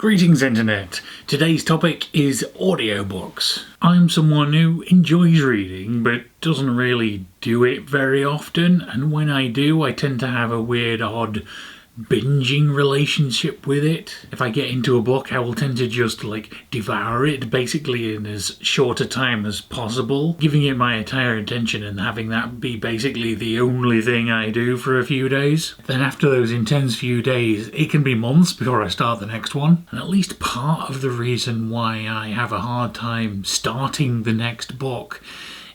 Greetings Internet! Today's topic is audiobooks. I'm someone who enjoys reading but doesn't really do it very often, and when I do I tend to have a weird, odd binging relationship with it. If I get into a book I will tend to just devour it basically in as short a time as possible, giving it my entire attention and having that be basically the only thing I do for a few days. Then after those intense few days it can be months before I start the next one, and at least part of the reason why I have a hard time starting the next book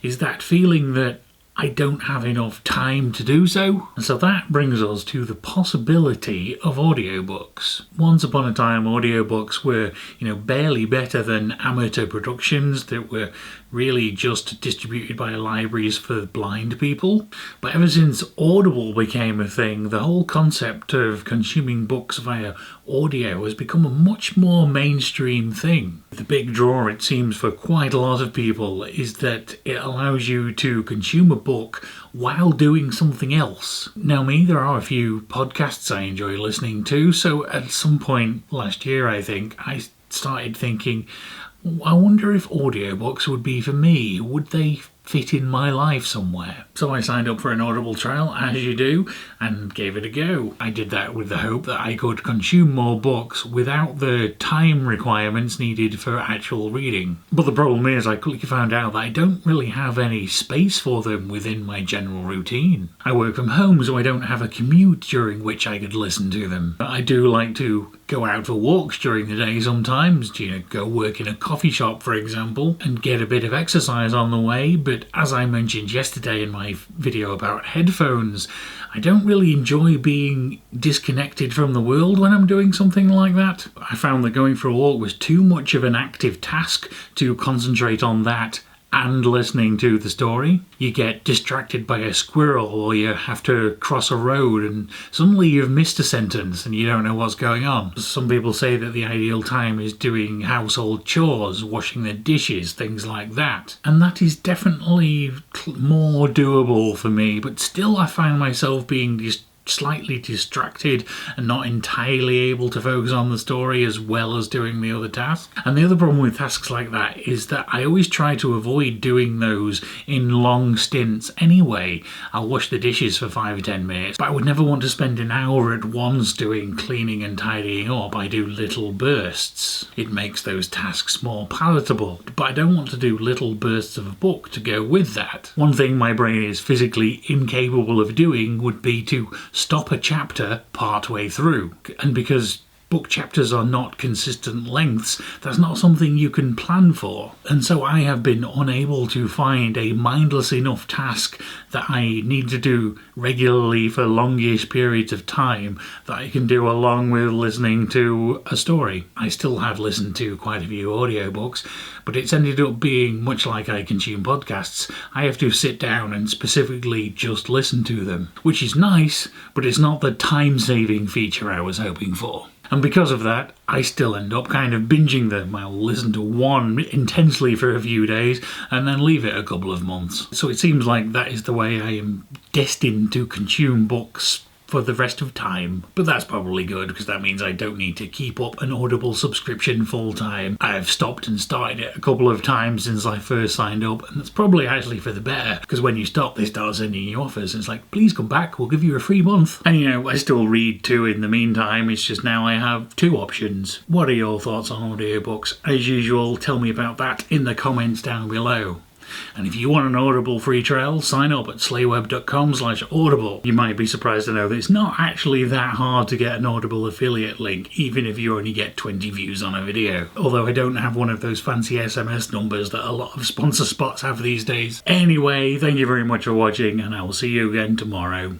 is that feeling that I don't have enough time to do so. And so that brings us to the possibility of audiobooks. Once upon a time, audiobooks were, barely better than amateur productions that were really just distributed by libraries for blind people. But ever since Audible became a thing, the whole concept of consuming books via audio has become a much more mainstream thing. The big draw, it seems, for quite a lot of people is that it allows you to consume a book while doing something else. Now there are a few podcasts I enjoy listening to, so at some point last year I think, I started thinking, I wonder if audiobooks would be for me. Would they fit in my life somewhere? So I signed up for an Audible trial, as you do, and gave it a go. I did that with the hope that I could consume more books without the time requirements needed for actual reading. But the problem is I quickly found out that I don't really have any space for them within my general routine. I work from home, so I don't have a commute during which I could listen to them. I do like to go out for walks during the day sometimes, go work in a coffee shop for example, and get a bit of exercise on the way, but as I mentioned yesterday in my video about headphones, I don't really enjoy being disconnected from the world when I'm doing something like that. I found that going for a walk was too much of an active task to concentrate on that and listening to the story. You get distracted by a squirrel, or you have to cross a road and suddenly you've missed a sentence and you don't know what's going on. Some people say that the ideal time is doing household chores, washing the dishes, things like that. And that is definitely more doable for me, but still I find myself being slightly distracted and not entirely able to focus on the story as well as doing the other task. And the other problem with tasks like that is that I always try to avoid doing those in long stints anyway. I'll wash the dishes for 5 or 10 minutes, but I would never want to spend an hour at once doing cleaning and tidying up. I do little bursts. It makes those tasks more palatable, but I don't want to do little bursts of a book to go with that. One thing my brain is physically incapable of doing would be to stop a chapter partway through, and because book chapters are not consistent lengths, that's not something you can plan for. And so I have been unable to find a mindless enough task that I need to do regularly for longish periods of time that I can do along with listening to a story. I still have listened to quite a few audiobooks, but it's ended up being much like I consume podcasts. I have to sit down and specifically just listen to them, which is nice, but it's not the time-saving feature I was hoping for. And because of that, I still end up kind of binging them. I'll listen to one intensely for a few days and then leave it a couple of months. So it seems like that is the way I am destined to consume books for the rest of time. But that's probably good, because that means I don't need to keep up an Audible subscription full time. I've stopped and started it a couple of times since I first signed up, and that's probably actually for the better, because when you stop they start sending you offers. It's like, please come back, we'll give you a free month. And I still read too in the meantime, it's just now I have 2 options. What are your thoughts on audiobooks? As usual, tell me about that in the comments down below. And if you want an Audible free trial, sign up at slayweb.com/audible. You might be surprised to know that it's not actually that hard to get an Audible affiliate link, even if you only get 20 views on a video. Although I don't have one of those fancy SMS numbers that a lot of sponsor spots have these days. Anyway, thank you very much for watching, and I will see you again tomorrow.